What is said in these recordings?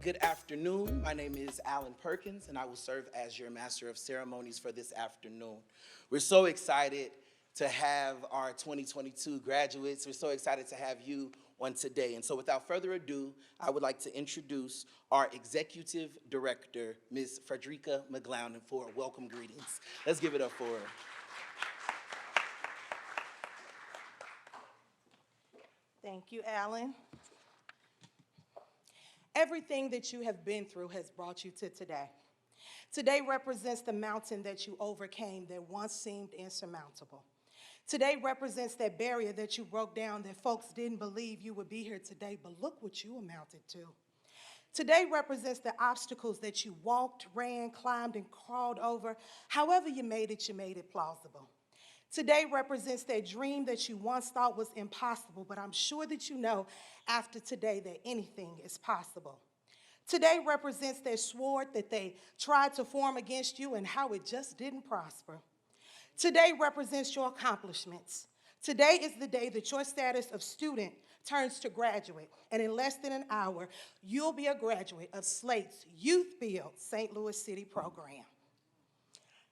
Good afternoon. My name is Alan Perkins, and I will serve as your Master of Ceremonies for this afternoon. We're so excited to have our 2022 graduates. We're so excited to have you on today. And so without further ado, I would like to introduce our Executive Director, Ms. Frederica McGlown, for welcome greetings. Let's give it up for her. Thank you, Alan. Everything that you have been through has brought you to today. Today represents the mountain that you overcame that once seemed insurmountable. Today represents that barrier that you broke down that folks didn't believe you would be here today, but look what you amounted to. Today represents the obstacles that you walked, ran, climbed, and crawled over. However you made it plausible. Today represents that dream that you once thought was impossible, but I'm sure that you know after today that anything is possible. Today represents that sword that they tried to form against you and how it just didn't prosper. Today represents your accomplishments. Today is the day that your status of student turns to graduate, and in less than an hour, you'll be a graduate of Slate's YouthBuild St. Louis City program.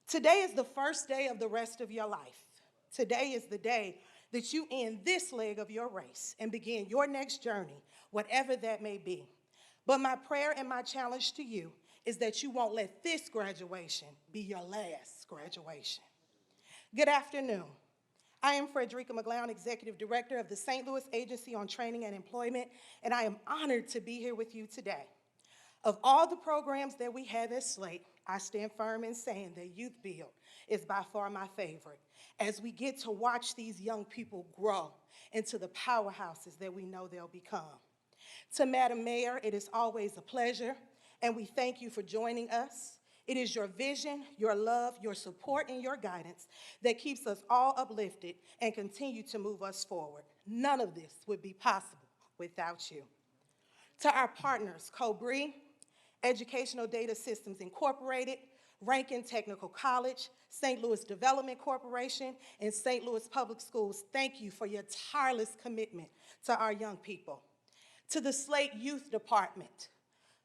Today is the first day of the rest of your life. Today is the day that you end this leg of your race and begin your next journey, whatever that may be. But my prayer and my challenge to you is that you won't let this graduation be your last graduation. Good afternoon. I am Frederica McGlown, Executive Director of the St. Louis Agency on Training and Employment, and I am honored to be here with you today. Of all the programs that we have at Slate, I stand firm in saying that YouthBuild is by far my favorite, as we get to watch these young people grow into the powerhouses that we know they'll become. To Madam Mayor, it is always a pleasure, and we thank you for joining us. It is your vision, your love, your support, and your guidance that keeps us all uplifted and continue to move us forward. None of this would be possible without you. To our partners, Cobri, Educational Data Systems Incorporated, Ranken Technical College, St. Louis Development Corporation, and St. Louis Public Schools, thank you for your tireless commitment to our young people. To the Slate Youth Department,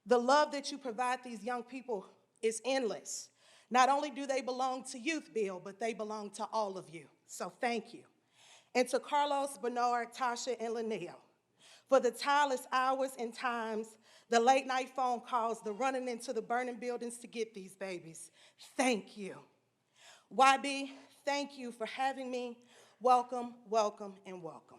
the love that you provide these young people is endless. Not only do they belong to YouthBuild, but they belong to all of you, so thank you. And to Carlos, Bernard, Tasha, and Linnell, for the tireless hours and times, the late night phone calls, the running into the burning buildings to get these babies. Thank you. YB, thank you for having me. Welcome, welcome, and welcome.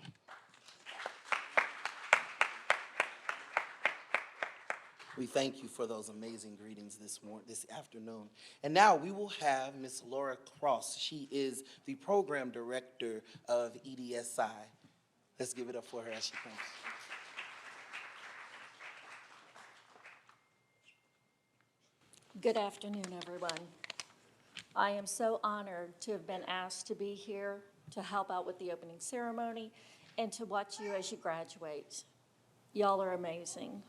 We thank you for those amazing greetings this afternoon. And now we will have Ms. Laura Cross. She is the Program Director of EDSI. Let's give it up for her as she comes. Good afternoon, everyone. I am so honored to have been asked to be here to help out with the opening ceremony and to watch you as you graduate. Y'all are amazing.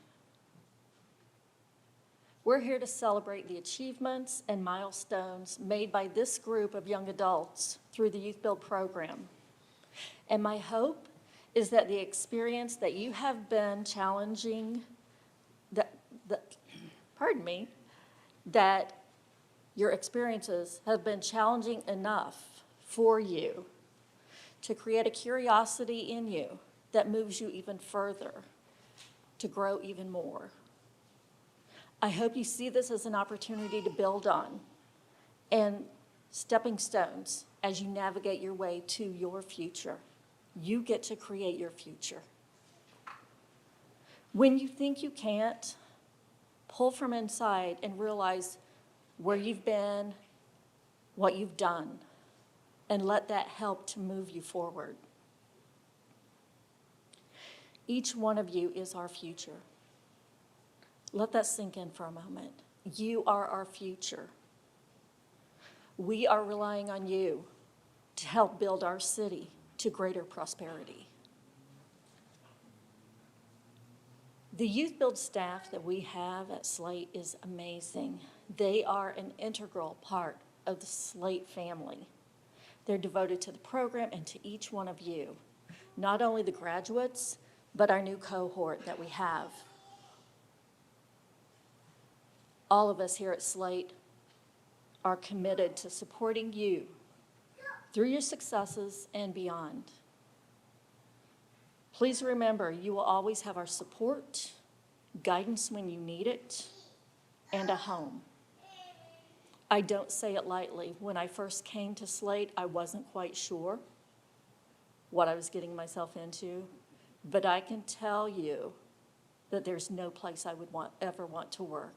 We're here to celebrate the achievements and milestones made by this group of young adults through the YouthBuild program. And my hope is that the experience that you have been challenging, that your experiences have been challenging enough for you to create a curiosity in you that moves you even further, to grow even more. I hope you see this as an opportunity to build on and stepping stones as you navigate your way to your future. You get to create your future. When you think you can't, pull from inside and realize where you've been, what you've done, and let that help to move you forward. Each one of you is our future. Let that sink in for a moment. You are our future. We are relying on you to help build our city to greater prosperity. The YouthBuild staff that we have at Slate is amazing. They are an integral part of the Slate family. They're devoted to the program and to each one of you, not only the graduates, but our new cohort that we have. all of us here at Slate are committed to supporting you through your successes and beyond. Please remember, you will always have our support, guidance when you need it, and a home. I don't say it lightly. When I first came to Slate, I wasn't quite sure what I was getting myself into, but I can tell you that there's no place I would ever want to work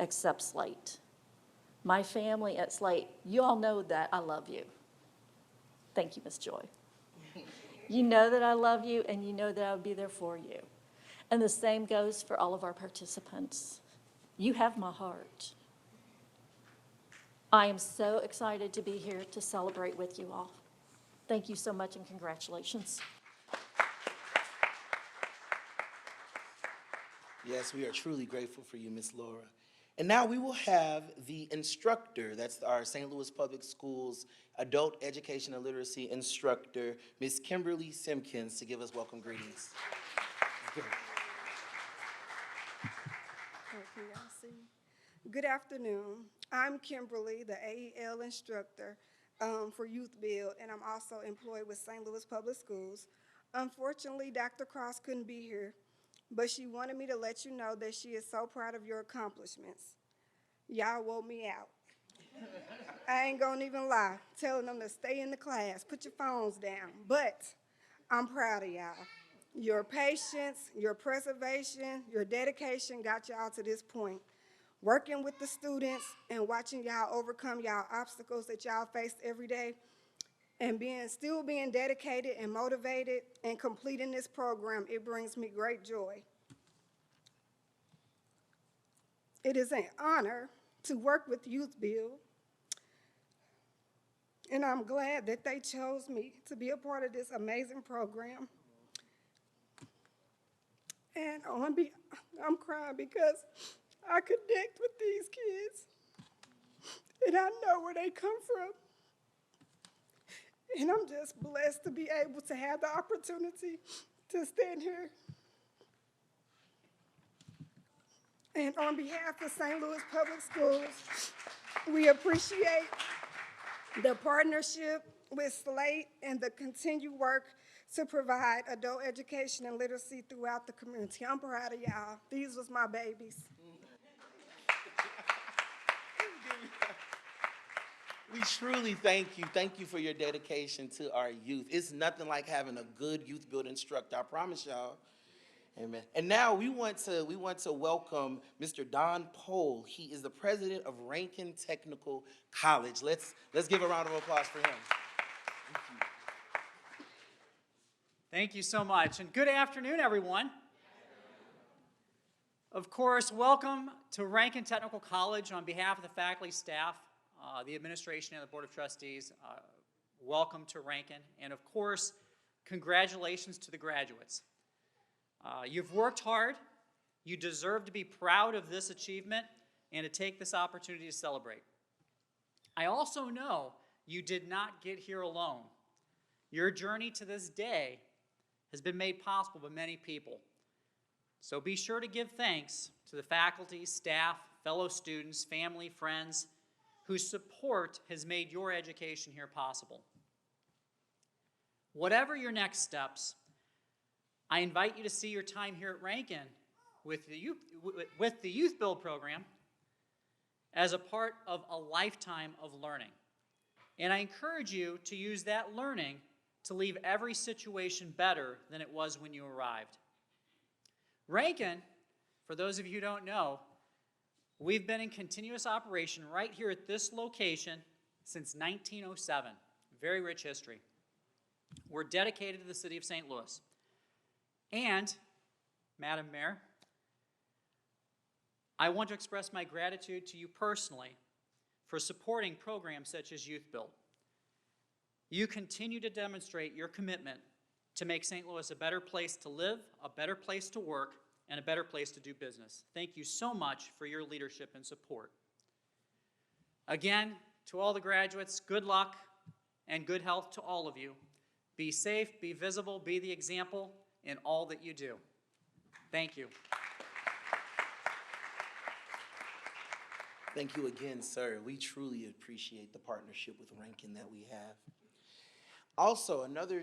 except Slate. My family at Slate, you all know that I love you. Thank you, Ms. Joy. You know that I love you, and you know that I would be there for you. And the same goes for all of our participants. You have my heart. I am so excited to be here to celebrate with you all. Thank you so much, and congratulations. Yes, we are truly grateful for you, Ms. Laura. And now we will have the instructor, that's our St. Louis Public Schools Adult Education and Literacy Instructor, Ms. Kimberly Simkins, to give us welcome greetings. Thank you, y'all see. Good afternoon. I'm Kimberly, the AEL instructor for YouthBuild, and I'm also employed with St. Louis Public Schools. Unfortunately, Dr. Cross couldn't be here, but she wanted me to let you know that she is so proud of your accomplishments. Y'all wore me out. I ain't gonna even lie, telling them to stay in the class, put your phones down, but I'm proud of y'all. Your patience, your preservation, your dedication got y'all to this point. Working with the students and watching y'all overcome y'all obstacles that y'all face every day, and still being dedicated and motivated and completing this program, it brings me great joy. It is an honor to work with YouthBuild, and I'm glad that they chose me to be a part of this amazing program. And I'm crying because I connect with these kids, and I know where they come from. And I'm just blessed to be able to have the opportunity to stand here. And on behalf of St. Louis Public Schools, we appreciate the partnership with Slate and the continued work to provide adult education and literacy throughout the community. I'm proud of y'all. These was my babies. We truly thank you. Thank you for your dedication to our youth. It's nothing like having a good YouthBuild instructor. I promise y'all. Amen. And now we want to welcome Mr. Don Pohl. He is the president of Ranken Technical College. Let's give a round of applause for him. Thank you. Thank you so much, and good afternoon, everyone. Of course, welcome to Ranken Technical College. On behalf of the faculty, staff, the administration, and the Board of Trustees, welcome to Ranken, and of course, congratulations to the graduates. You've worked hard, you deserve to be proud of this achievement, and to take this opportunity to celebrate. I also know you did not get here alone. Your journey to this day has been made possible by many people. So be sure to give thanks to the faculty, staff, fellow students, family, friends, whose support has made your education here possible. Whatever your next steps, I invite you to see your time here at Ranken with the YouthBuild program as a part of a lifetime of learning. And I encourage you to use that learning to leave every situation better than it was when you arrived. Ranken, for those of you who don't know, we've been in continuous operation right here at this location since 1907. Very rich history. We're dedicated to the city of St. Louis. And, Madam Mayor, I want to express my gratitude to you personally for supporting programs such as YouthBuild. You continue to demonstrate your commitment to make St. Louis a better place to live, a better place to work, and a better place to do business. Thank you so much for your leadership and support. Again, to all the graduates, good luck and good health to all of you. Be safe, be visible, be the example in all that you do. Thank you. Thank you again, sir. We truly appreciate the partnership with Ranken that we have. Also, another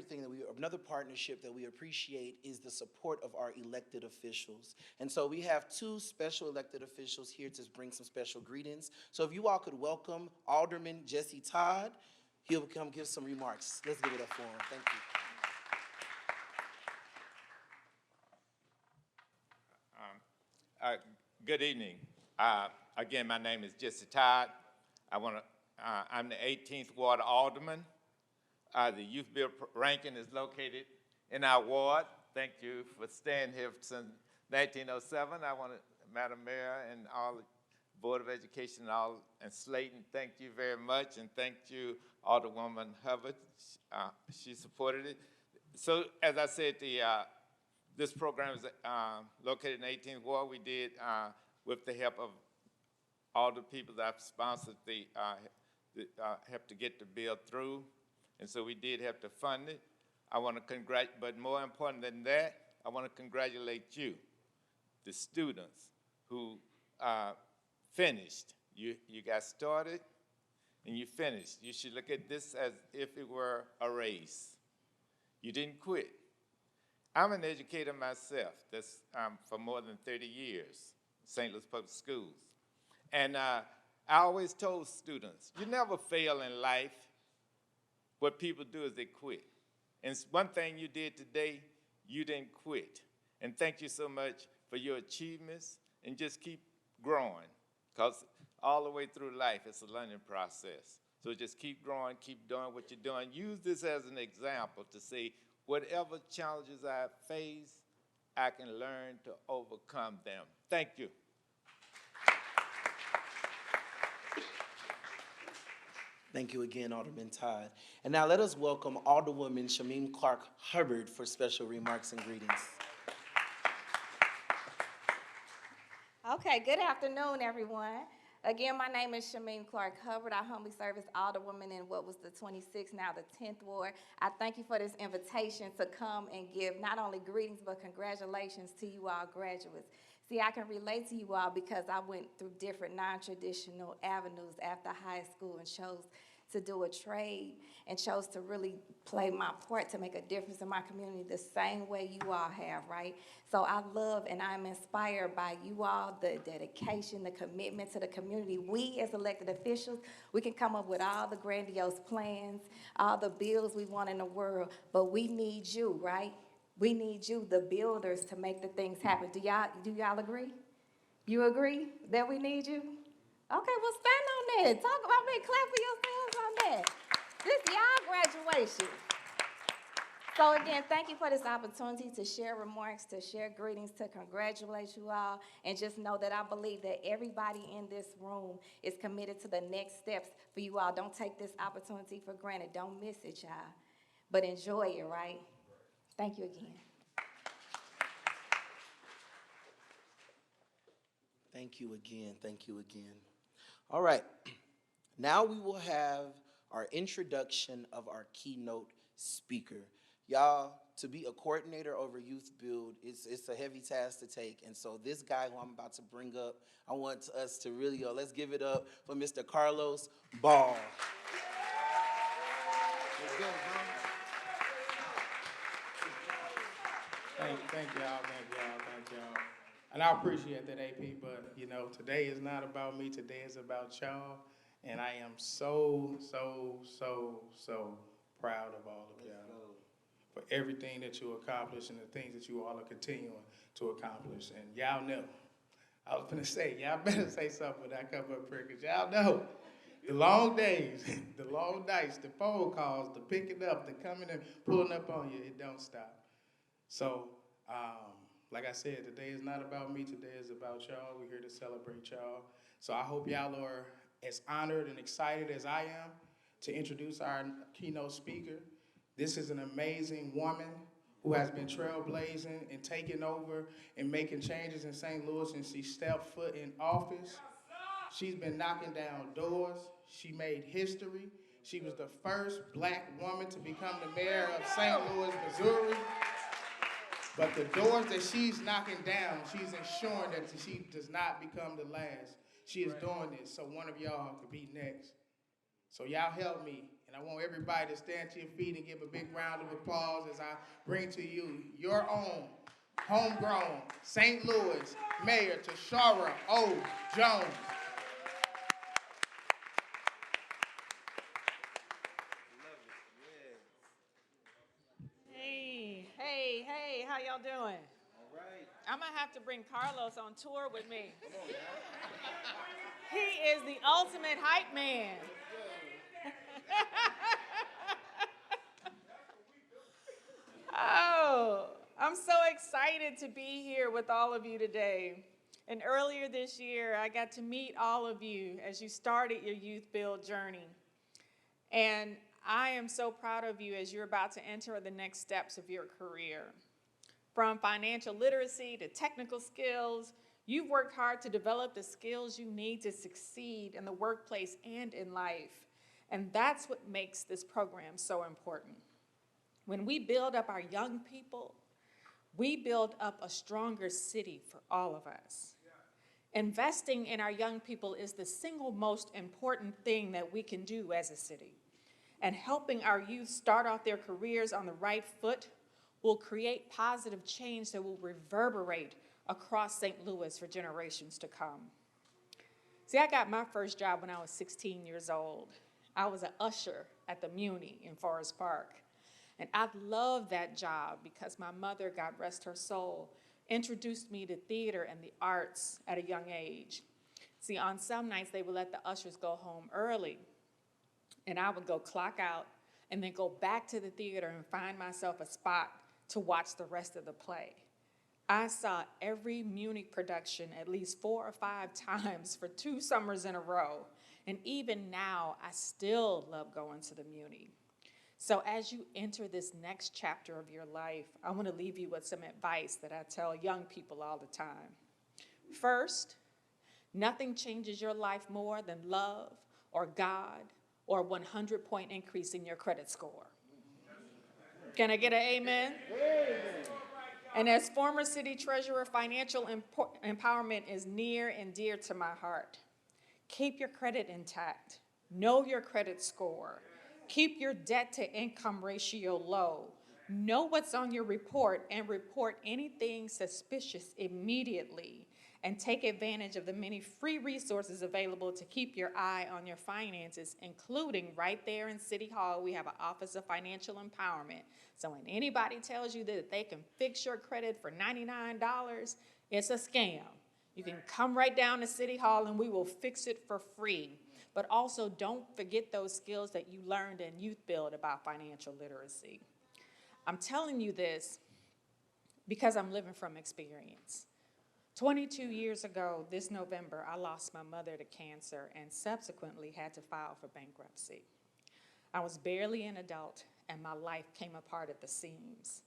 partnership that we appreciate is the support of our elected officials. And so we have two special elected officials here to bring some special greetings. So if you all could welcome Alderman Jesse Todd, he'll come give some remarks. Let's give it up for him. Thank you. Good evening. Again, my name is Jesse Todd. I'm the 18th Ward Alderman. The YouthBuild Ranken is located in our ward. Thank you for staying here since 1907. I want to, Madam Mayor and all the Board of Education and Slayton, thank you very much, and thank you, Alderwoman Hubbard. She supported it. So, as I said, this program is located in the 18th Ward. We did, with the help of all the people that have sponsored help to get the bill through. And so we did have to fund it. I want to congratulate, but more important than that, I want to congratulate you, the students who finished. You got started and you finished. You should look at this as if it were a race. You didn't quit. I'm an educator myself. That's for more than 30 years, St. Louis Public Schools. And I always told students, you never fail in life. What people do is they quit. And one thing you did today, you didn't quit. And thank you so much for your achievements, and just keep growing, because all the way through life, it's a learning process. So just keep growing, keep doing what you're doing. Use this as an example to say, whatever challenges I face, I can learn to overcome them. Thank you. Thank you again, Alderman Todd. And now let us welcome Alderwoman Shameen Clark Hubbard for special remarks and greetings. Okay, good afternoon, everyone. Again, my name is Shameen Clark Hubbard. I humbly serve as Alderwoman in what was the 26th, now the 10th Ward. I thank you for this invitation to come and give not only greetings, but congratulations to you all graduates. See, I can relate to you all because I went through different non-traditional avenues after high school and chose to do a trade and chose to really play my part to make a difference in my community the same way you all have, right? So I love and I'm inspired by you all, the dedication, the commitment to the community. We as elected officials, we can come up with all the grandiose plans, all the bills we want in the world, but we need you, right? We need you, the builders, to make the things happen. Do y'all agree? You agree that we need you? Okay, well, stand on that. Talk about me, clap for yourselves on that. This y'all graduation. So again, thank you for this opportunity to share remarks, to share greetings, to congratulate you all, and just know that I believe that everybody in this room is committed to the next steps for you all. Don't take this opportunity for granted. Don't miss it, y'all. But enjoy it, right? Thank you again. Thank you again. Thank you again. All right. Now we will have our introduction of our keynote speaker. Y'all, to be a coordinator over YouthBuild, it's a heavy task to take. And so this guy who I'm about to bring up, I want us to really go. Let's give it up for Mr. Carlos Ball. Let's go, bro. Thank y'all. And I appreciate that, AP, but, you know, today is not about me. Today is about y'all. And I am so proud of all of y'all for everything that you accomplished and the things that you all are continuing to accomplish. And y'all know, I was going to say, y'all better say something when I come up here, because y'all know the long days, the long nights, the phone calls, the picking up, the coming and pulling up on you, it don't stop. So, like I said, today is not about me. Today is about y'all. We're here to celebrate y'all. So I hope y'all are as honored and excited as I am to introduce our keynote speaker. This is an amazing woman who has been trailblazing and taking over and making changes in St. Louis since she stepped foot in office. She's been knocking down doors. She made history. She was the first black woman to become the mayor of St. Louis, Missouri. But the doors that she's knocking down, she's ensuring that she does not become the last. She is doing this, so one of y'all could be next. So y'all help me, and I want everybody to stand to your feet and give a big round of applause as I bring to you your own homegrown St. Louis Mayor Tyshana O. Jones. Hey, how y'all doing? All right. I'm gonna have to bring Carlos on tour with me. He is the ultimate hype man. Oh, I'm so excited to be here with all of you today. And earlier this year, I got to meet all of you as you started your YouthBuild journey. And I am so proud of you as you're about to enter the next steps of your career. From financial literacy to technical skills, you've worked hard to develop the skills you need to succeed in the workplace and in life. And that's what makes this program so important. When we build up our young people, we build up a stronger city for all of us. Investing in our young people is the single most important thing that we can do as a city. And helping our youth start off their careers on the right foot will create positive change that will reverberate across St. Louis for generations to come. See, I got my first job when I was 16 years old. I was an usher at the Muni in Forest Park. And I loved that job because my mother, God rest her soul, introduced me to theater and the arts at a young age. See, on some nights they would let the ushers go home early, and I would go clock out and then go back to the theater and find myself a spot to watch the rest of the play. I saw every Muni production at least 4 or 5 times for 2 summers in a row, and even now I still love going to the Muni. So as you enter this next chapter of your life, I want to leave you with some advice that I tell young people all the time. First, nothing changes your life more than love or God or a 100-point increase in your credit score. Can I get an amen? And as former city treasurer, financial empowerment is near and dear to my heart. Keep your credit intact. Know your credit score. Keep your debt-to-income ratio low. Know what's on your report and report anything suspicious immediately. And take advantage of the many free resources available to keep your eye on your finances, including right there in City Hall, we have an Office of Financial Empowerment. So when anybody tells you that they can fix your credit for $99, it's a scam. You can come right down to City Hall and we will fix it for free. But also don't forget those skills that you learned in YouthBuild about financial literacy. I'm telling you this because I'm living from experience. 22 years ago, this November, I lost my mother to cancer and subsequently had to file for bankruptcy. I was barely an adult and my life came apart at the seams.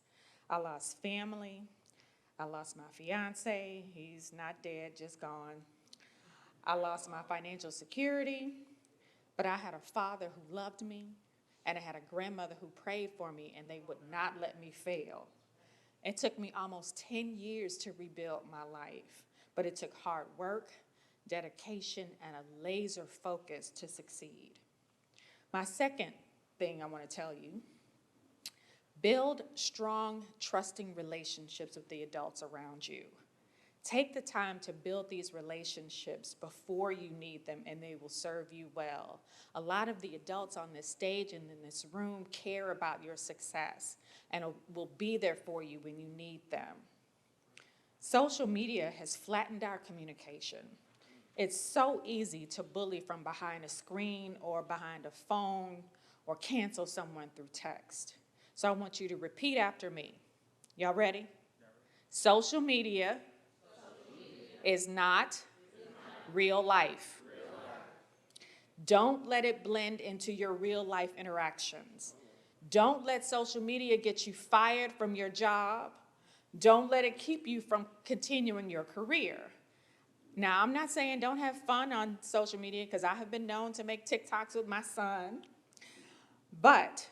I lost family. I lost my fiance. He's not dead, just gone. I lost my financial security, but I had a father who loved me, and I had a grandmother who prayed for me, and they would not let me fail. It took me almost 10 years to rebuild my life, but it took hard work, dedication, and a laser focus to succeed. My second thing I want to tell you, build strong, trusting relationships with the adults around you. Take the time to build these relationships before you need them, and they will serve you well. A lot of the adults on this stage and in this room care about your success and will be there for you when you need them. Social media has flattened our communication. It's so easy to bully from behind a screen or behind a phone or cancel someone through text. So I want you to repeat after me. Y'all ready? Social media is not real life. Don't let it blend into your real life interactions. Don't let social media get you fired from your job. Don't let it keep you from continuing your career. Now, I'm not saying don't have fun on social media because I have been known to make TikToks with my son, but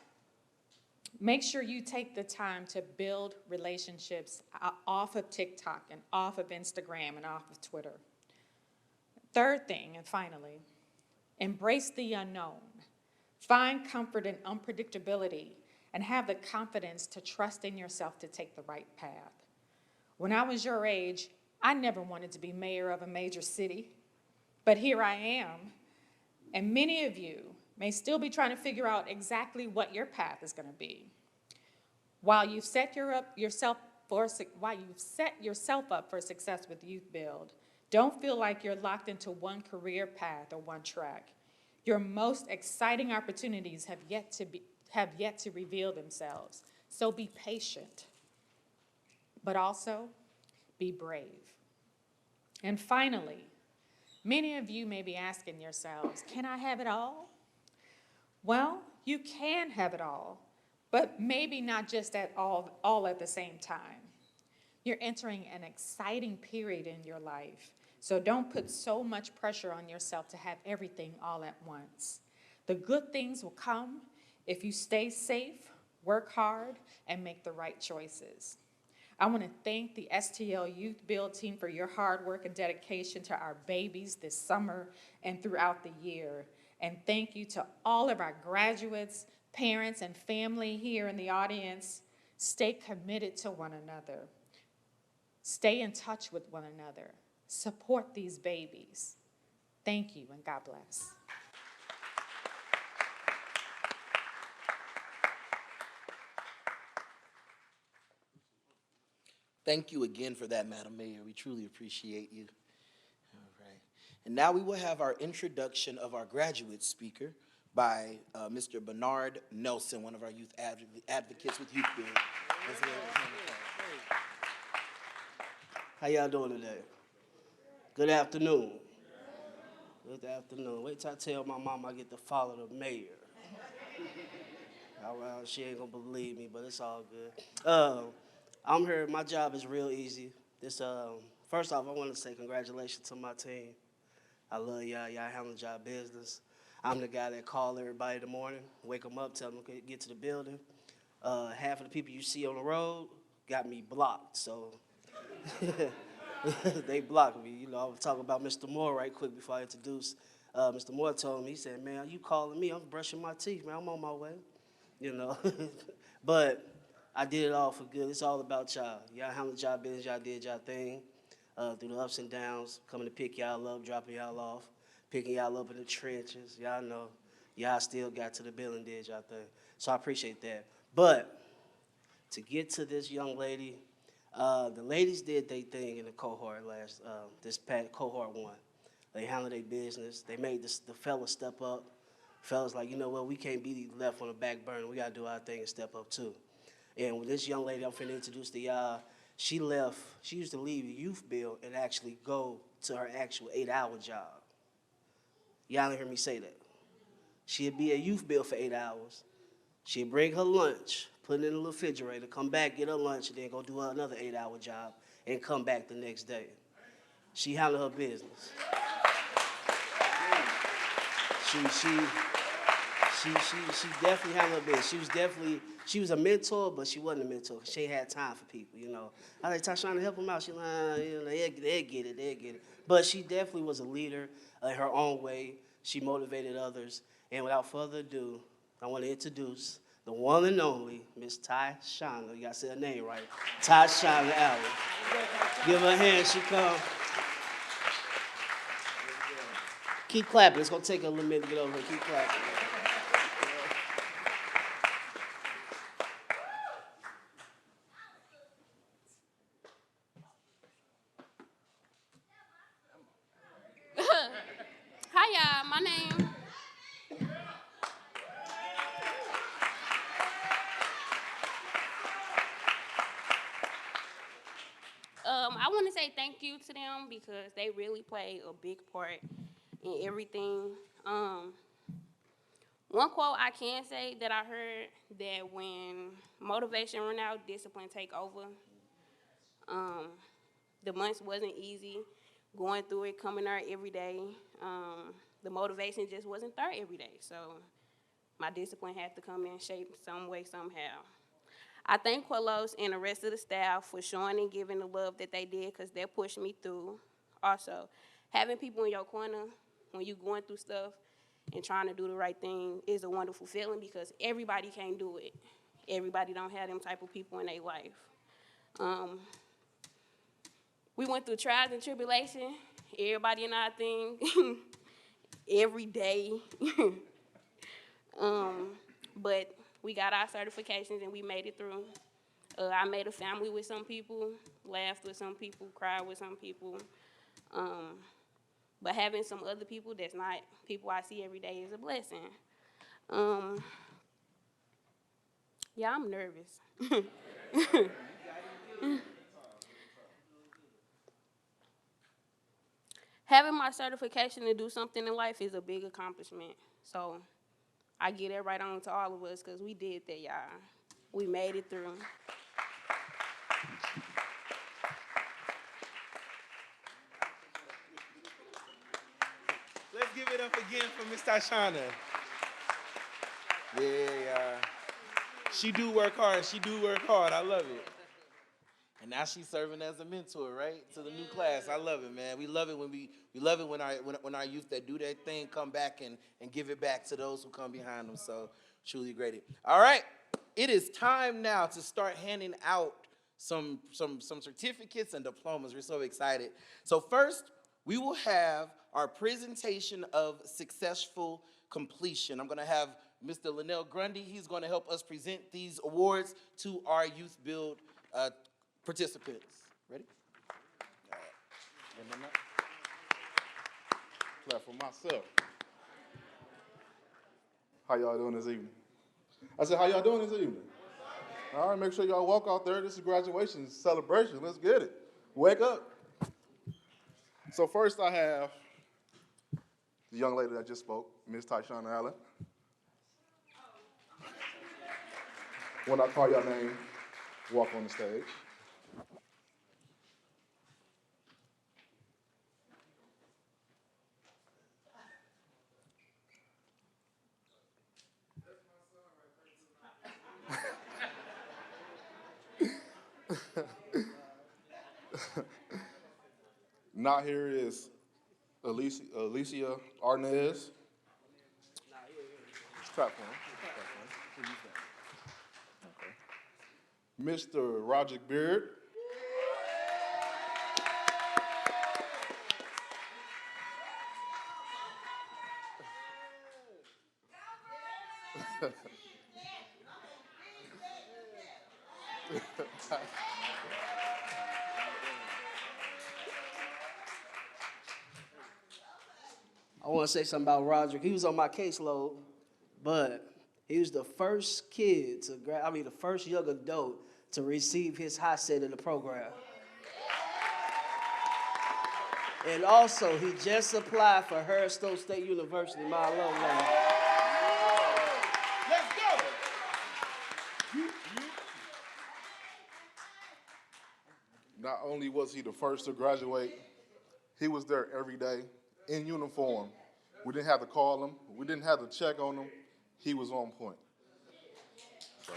make sure you take the time to build relationships off of TikTok and off of Instagram and off of Twitter. Third thing, and finally, embrace the unknown. Find comfort in unpredictability and have the confidence to trust in yourself to take the right path. When I was your age, I never wanted to be mayor of a major city, but here I am. And many of you may still be trying to figure out exactly what your path is going to be. While you've set yourself up for success with YouthBuild, don't feel like you're locked into one career path or one track. Your most exciting opportunities have yet to reveal themselves. So be patient, but also be brave. And finally, many of you may be asking yourselves, can I have it all? Well, you can have it all, but maybe not just all at the same time. You're entering an exciting period in your life, so don't put so much pressure on yourself to have everything all at once. The good things will come if you stay safe, work hard, and make the right choices. I want to thank the STL YouthBuild team for your hard work and dedication to our babies this summer and throughout the year. And thank you to all of our graduates, parents, and family here in the audience. Stay committed to one another. Stay in touch with one another. Support these babies. Thank you, and God bless. Thank you again for that, Madam Mayor. We truly appreciate you. All right. And now we will have our introduction of our graduate speaker by Mr. Bernard Nelson, one of our youth advocates with YouthBuild. How y'all doing today? Good afternoon. Good afternoon. Wait till I tell my mom I get to follow the mayor. Well, she ain't gonna believe me, but it's all good. I'm here. My job is real easy. First off, I want to say congratulations to my team. I love y'all. Y'all handle y'all business. I'm the guy that call everybody in the morning, wake them up, tell them to get to the building. Half of the people you see on the road got me blocked, so they blocked me. You know, I was talking about Mr. Moore right quick before I introduce. Mr. Moore told me, he said, man, you calling me? I'm brushing my teeth, man. I'm on my way, you know. But I did it all for good. It's all about y'all. Y'all handled y'all business. Y'all did y'all thing through the ups and downs, coming to pick y'all up, dropping y'all off, picking y'all up in the trenches. Y'all know y'all still got to the building, did y'all thing. So I appreciate that. But to get to this young lady, the ladies did their thing in the cohort this past cohort 1. They handled their business. They made the fellas step up. Fellas like, you know what, we can't be left on the back burner. We got to do our thing and step up too. And with this young lady I'm finna introduce to y'all, she used to leave YouthBuild and actually go to her actual 8-hour job. Y'all didn't hear me say that. She'd be at YouthBuild for 8 hours. She'd bring her lunch, put it in the refrigerator, come back, get her lunch, and then go do another 8-hour job and come back the next day. She handled her business. She definitely handled her business. She was a mentor, but she wasn't a mentor. She ain't had time for people, you know. I like Tyshana, help them out. She like, you know, they'll get it. But she definitely was a leader in her own way. She motivated others. And without further ado, I want to introduce the one and only Miss Tyshana. You got to say her name right. Tyshana Allen. Give her a hand. She come. Keep clapping. It's going to take her a little minute to get over here. Keep clapping. Hi, y'all. My name. I want to say thank you to them because they really played a big part in everything. One quote I can say that I heard, that when motivation run out, discipline take over. The months wasn't easy, going through it, coming there every day. The motivation just wasn't there every day, so my discipline had to come in shape some way, somehow. I thank Quellos and the rest of the staff for showing and giving the love that they did, because that pushed me through. Also, having people in your corner when you're going through stuff and trying to do the right thing is a wonderful feeling because everybody can't do it. Everybody don't have them type of people in their life. We went through trials and tribulation, everybody in our thing, every day. But we got our certifications and we made it through. I made a family with some people, laughed with some people, cried with some people. But having some other people that's not people I see every day is a blessing. Yeah, I'm nervous. Having my certification to do something in life is a big accomplishment. So I get it right on to all of us because we did that, y'all. We made it through. Let's give it up again for Miss Tyshana. Yeah, she do work hard. She do work hard. I love it. And now she's serving as a mentor, right, to the new class. I love it, man. We love it when our youth that do that thing come back and give it back to those who come behind them. So truly great. All right, it is time now to start handing out some certificates and diplomas. We're so excited. So first, we will have our presentation of successful completion. I'm going to have Mr. Linnell Grundy. He's going to help us present these awards to our YouthBuild participants. Ready? All right. Clap for myself. How y'all doing this evening? I said, how y'all doing this evening? All right, make sure y'all walk out there. This is graduation celebration. Let's get it. Wake up. So first I have the young lady that just spoke, Ms. Tyshana Allen. When I call your name, walk on the stage. Not here is Alicia Arnez. Clap for him. Mr. Roger Beard. I want to say something about Roderick. He was on my caseload, but he was the first kid the first young adult to receive his high set of the program. And also, he just applied for Harris-Stowe State University, my alumni. Let's go. Not only was he the first to graduate, he was there every day in uniform. We didn't have to call him. We didn't have to check on him. He was on point. So.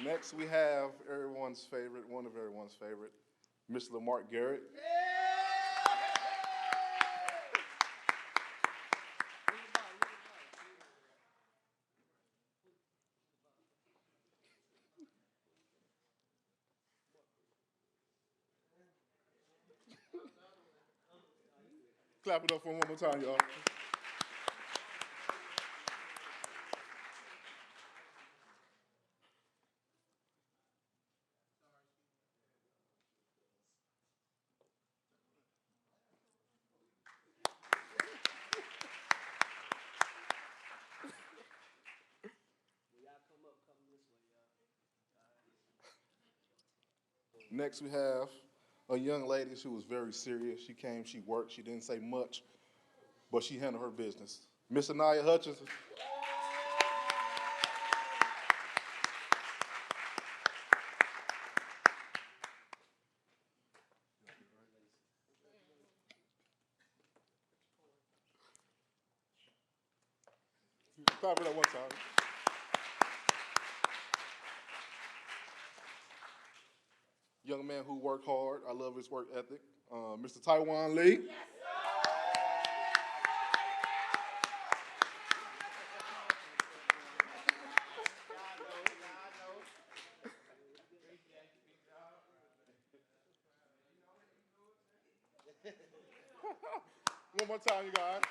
Next, we have everyone's favorite, one of everyone's favorite, Mr. Lamar Garrett. Clap it up for him one more time, y'all. Next, we have a young lady. She was very serious. She came, she worked, she didn't say much, but she handled her business. Miss Anaya Hutchinson. Clap it up one time. young man who worked hard. I love his work ethic. Mr. Taiwan Lee. One more time, you guys.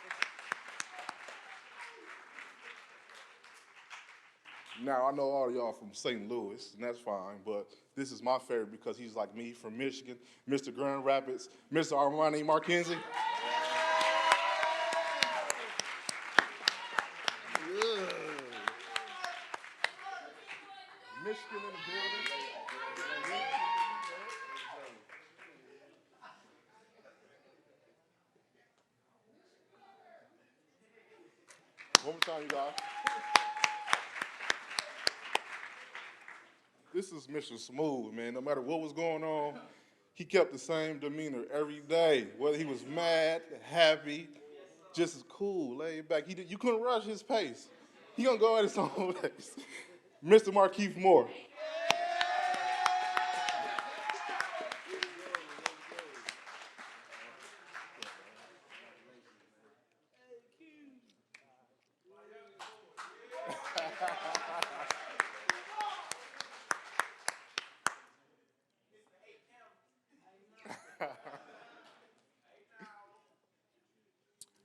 Now, I know all of y'all from St. Louis, and that's fine, but this is my favorite because he's like me from Michigan, Mr. Grand Rapids, Mr. Armani Markenzie. Yeah. Michigan in the building. One more time, you guys. This is Mr. Smooth, man. No matter what was going on, he kept the same demeanor every day. Whether he was mad, happy, just as cool, laid back. You couldn't rush his pace. He gonna go at his own pace. Mr. Markeith Moore.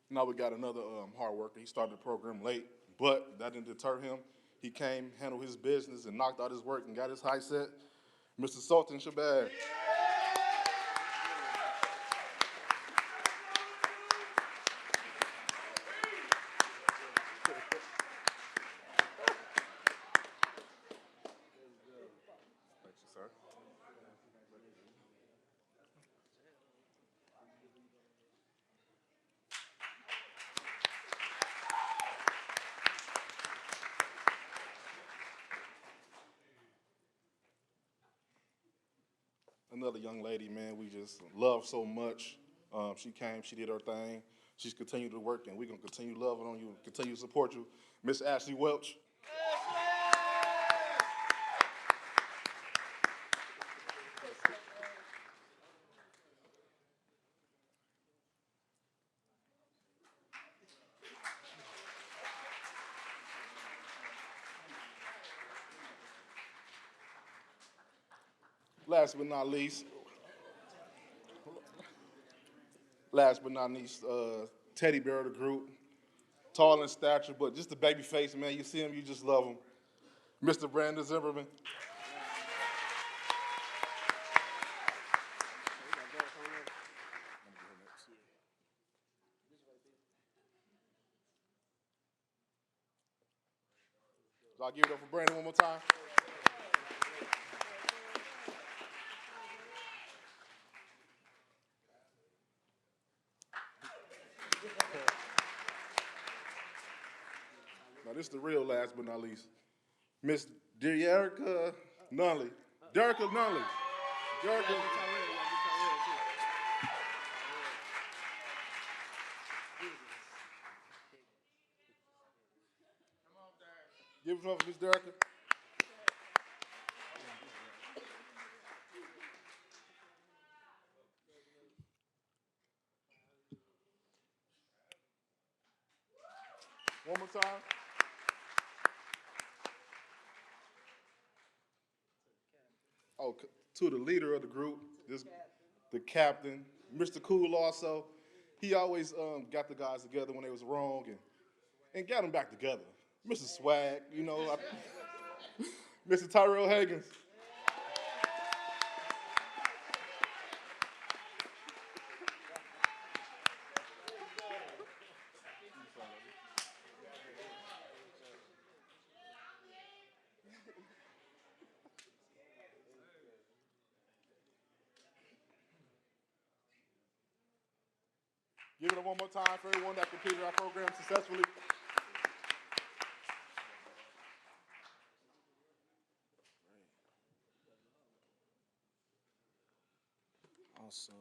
Now we got another hard worker. He started the program late, but that didn't deter him. He came, handled his business, and knocked out his work and got his high set. Mr. Sultan Shabazz. Thank you, sir. Another young lady, man, we just love so much. She came, she did her thing. She's continued to work, and we're going to continue loving on you and continue to support you. Miss Ashley Welch. Last but not least, teddy bear of the group, tall in stature, but just the baby face, man. You see him, you just love him. Mr. Brandon Zimbleman. So I'll give it up for Brandon one more time. Now, this is the real last but not least. Miss Derrica Nunley. Derrica Nunley. Derrica. Give it up for Miss Derrica. One more time. Oh, to the leader of the group, the captain, Mr. Cool also. He always got the guys together when they was wrong and got them back together. Mr. Swag, you know, Mr. Tyrell Higgins. Give it up one more time for everyone that completed our program successfully. Awesome.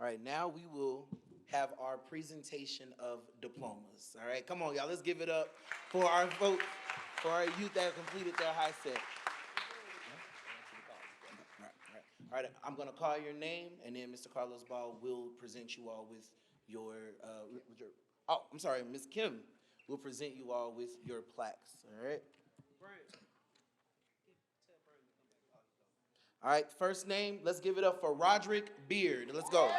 All right, now we will have our presentation of diplomas. All right, come on, y'all. Let's give it up for our folks, for our youth that have completed their high set. All right, I'm gonna call your name, and then Mr. Carlos Ball will present you all with your, oh, I'm sorry, Ms. Kim will present you all with your plaques, all right? All right, first name, let's give it up for Roderick Beard. Let's go.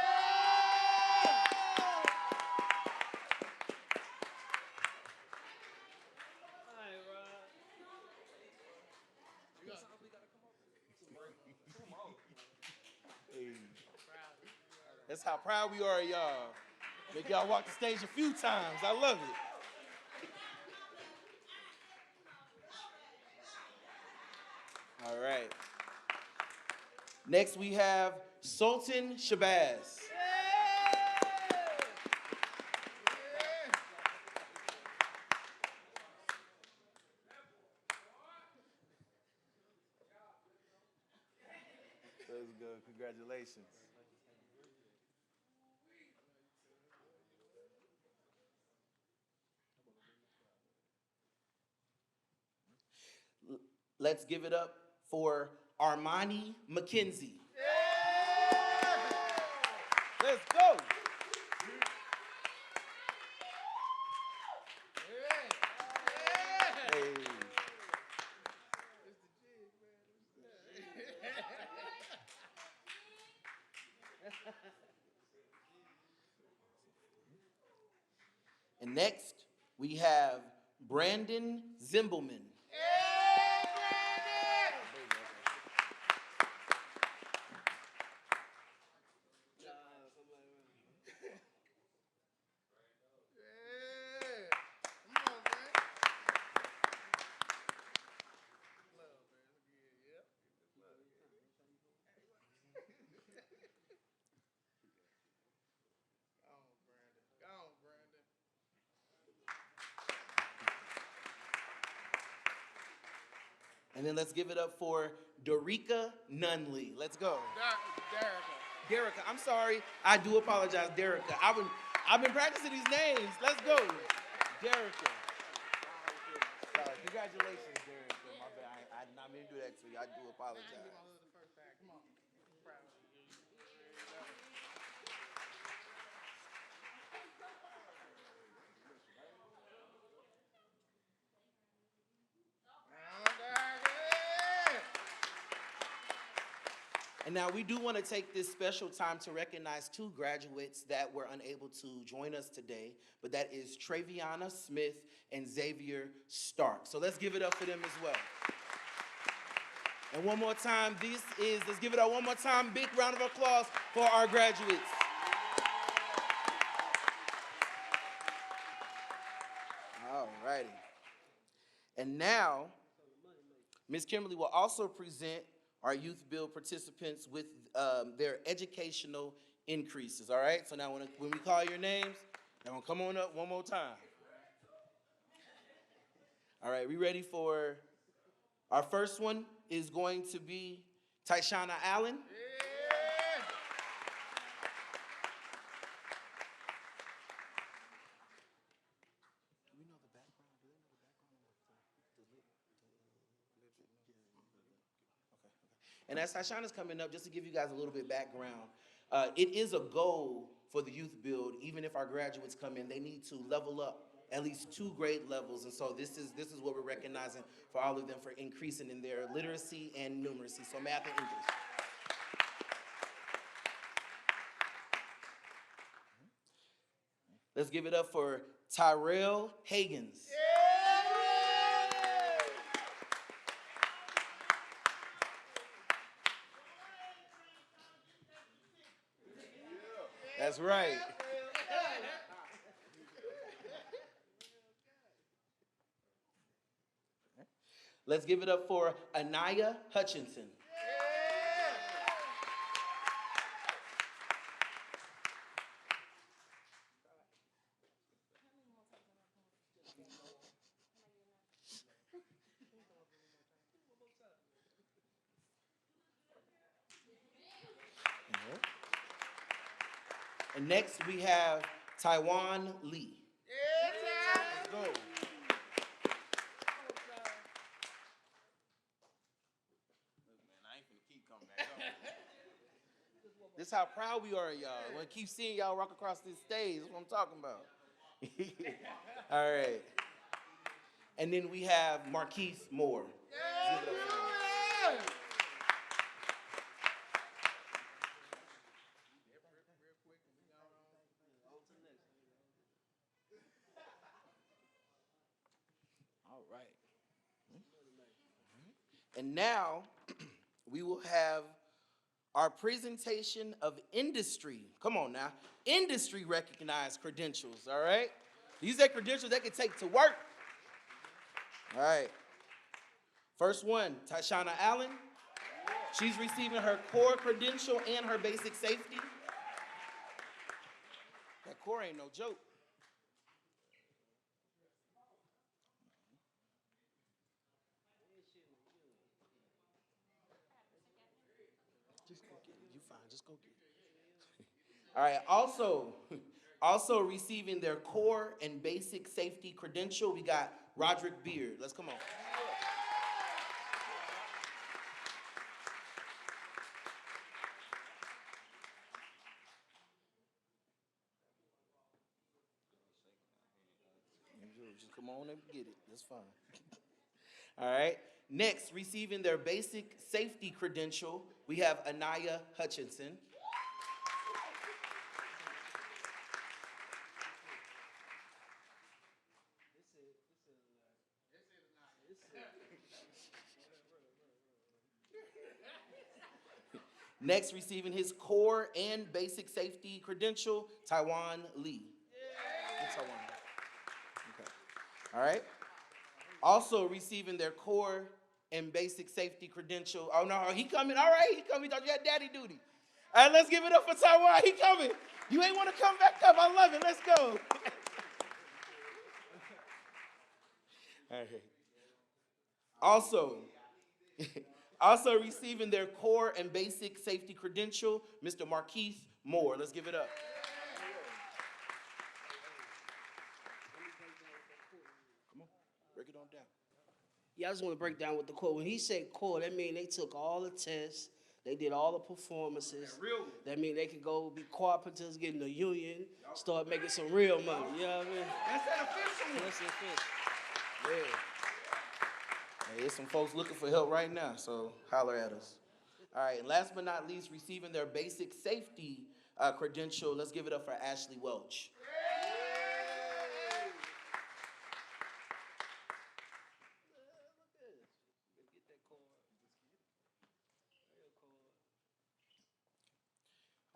Hey. That's how proud we are of y'all. Make y'all walk the stage a few times. I love it. All right. Next we have Sultan Shabazz. Let's go. Congratulations. Let's give it up for Armani McKenzie. Let's go. Hey. And next, we have Brandon Zimbleman. And then let's give it up for Dorica Nunley. Let's go. Derica, I'm sorry. I do apologize, Derica. I've been practicing these names. Let's go. Derica. Sorry. Congratulations, Derica. My bad. I did not mean to do that to you. I do apologize. And now we do want to take this special time to recognize two graduates that were unable to join us today, but that is Traviana Smith and Xavier Stark. So let's give it up for them as well. And one more time, let's give it up one more time, big round of applause for our graduates. All righty. And now, Ms. Kimberly will also present our YouthBuild participants with their educational increases, all right? So now when we call your names, they're gonna come on up one more time. All right, we ready for our first one is going to be Tyshana Allen. And as Tyshana's coming up, just to give you guys a little bit background, it is a goal for the YouthBuild, even if our graduates come in, they need to level up at least 2 grade levels. And so this is what we're recognizing for all of them for increasing in their literacy and numeracy, so math and English. Let's give it up for Tyrell Hagans. That's right. Let's give it up for Anaya Hutchinson. And next we have Taiwan Lee. Let's go. This is how proud we are of y'all. We'll keep seeing y'all rock across this stage. That's what I'm talking about. All right. And then we have Marquise Moore. All right. And now we will have our presentation of industry. Come on now. Industry recognized credentials, all right? These are credentials they can take to work. All right. First one, Tyshana Allen. She's receiving her core credential and her basic safety. That core ain't no joke. Just go get it. You fine. Just go get it. All right. Also receiving their core and basic safety credential, we got Roderick Beard. Let's come on. Just come on and get it. That's fine. All right. Next, receiving their basic safety credential, we have Anaya Hutchinson. Next, receiving his core and basic safety credential, Taiwan Lee. Taiwan. Okay. All right. Also receiving their core and basic safety credential. Oh no, he coming. All right, he coming. Thought you had daddy duty. All right, let's give it up for Taiwan. He coming. You ain't want to come back up. I love it. Let's go. All right. Also receiving their core and basic safety credential, Mr. Marquise Moore. Let's give it up. Come on, break it on down. Yeah, I just want to break down with the core. When he said core, that means they took all the tests, they did all the performances. That means they could go be carpenters, get in the union, start making some real money. You know what I mean? That's that official. That's the official. Yeah. Hey, there's some folks looking for help right now, so holler at us. All right, and last but not least, receiving their basic safety credential, let's give it up for Ashley Welch.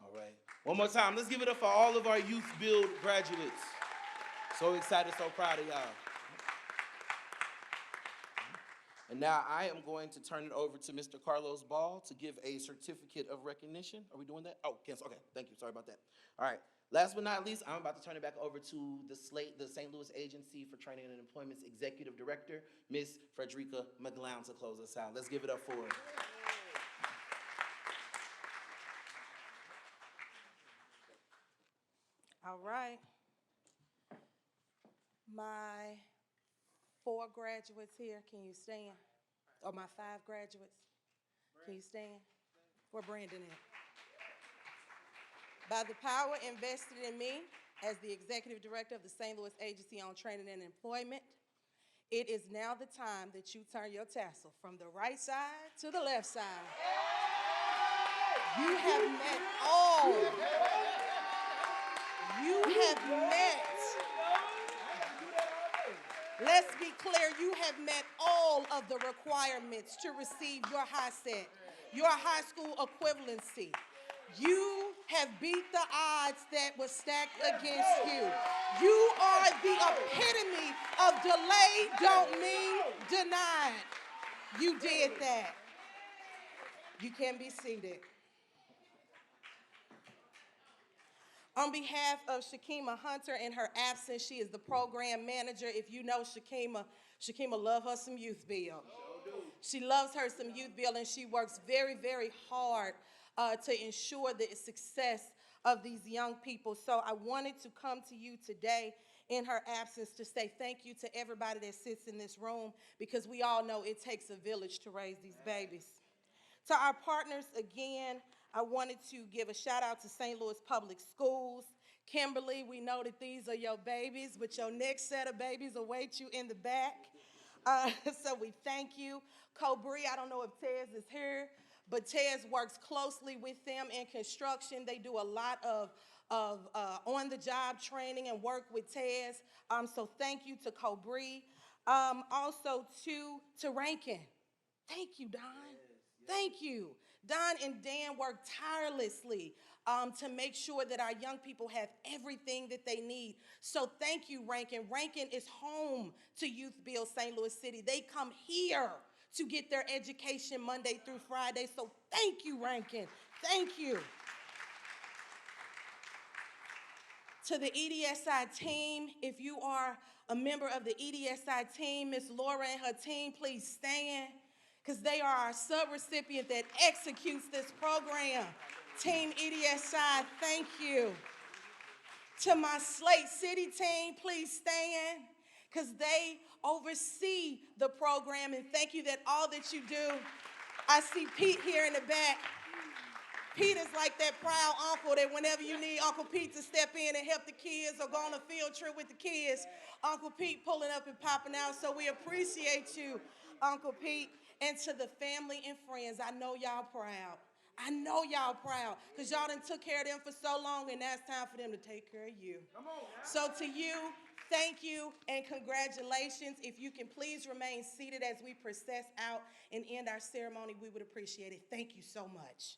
All right, one more time, let's give it up for all of our YouthBuild graduates. So excited, so proud of y'all. And now I am going to turn it over to Mr. Carlos Ball to give a certificate of recognition. Are we doing that? Oh, cancel. Okay, thank you. Sorry about that. All right. Last but not least, I'm about to turn it back over to the St. Louis Agency for Training and Employment's Executive Director, Ms. Frederica McGlown, to close us out. Let's give it up for her. All right. My 4 graduates here, can you stand? Or my 5 graduates, can you stand? Where Brandon at? By the power invested in me as the Executive Director of the St. Louis Agency on Training and Employment, it is now the time that you turn your tassel from the right side to the left side. You have met all. You have met. Let's be clear, you have met all of the requirements to receive your HiSET, your high school equivalency. You have beat the odds that were stacked against you. You are the epitome of delay don't mean denied. You did that. You can be seated. On behalf of Shakima Hunter in her absence, she is the program manager. If you know Shakima loves her some YouthBuild. She loves her some YouthBuild, and she works very, very hard to ensure the success of these young people. So I wanted to come to you today in her absence to say thank you to everybody that sits in this room, because we all know it takes a village to raise these babies. To our partners, again, I wanted to give a shout out to St. Louis Public Schools. Kimberly, we know that these are your babies, but your next set of babies await you in the back. So we thank you. Cobri, I don't know if Tez is here, but Tez works closely with them in construction. They do a lot of on-the-job training and work with Tez. So thank you to Cobri. Also to Ranken. Thank you, Don. Thank you. Don and Dan work tirelessly to make sure that our young people have everything that they need. So thank you, Ranken. Ranken is home to YouthBuild St. Louis City. They come here to get their education Monday through Friday. So thank you, Ranken. Thank you. To the EDSI team, if you are a member of the EDSI team, Ms. Laura and her team, please stand, because they are our sub-recipient that executes this program. Team EDSI, thank you. To my Slate City team, please stand, because they oversee the program, and thank you that all that you do. I see Pete here in the back. Pete is like that proud uncle that whenever you need Uncle Pete to step in and help the kids or go on a field trip with the kids, Uncle Pete pulling up and popping out. So we appreciate you, Uncle Pete. And to the family and friends, I know y'all proud. I know y'all proud because y'all done took care of them for so long, and now it's time for them to take care of you. So to you, thank you and congratulations. If you can please remain seated as we process out and end our ceremony, we would appreciate it. Thank you so much.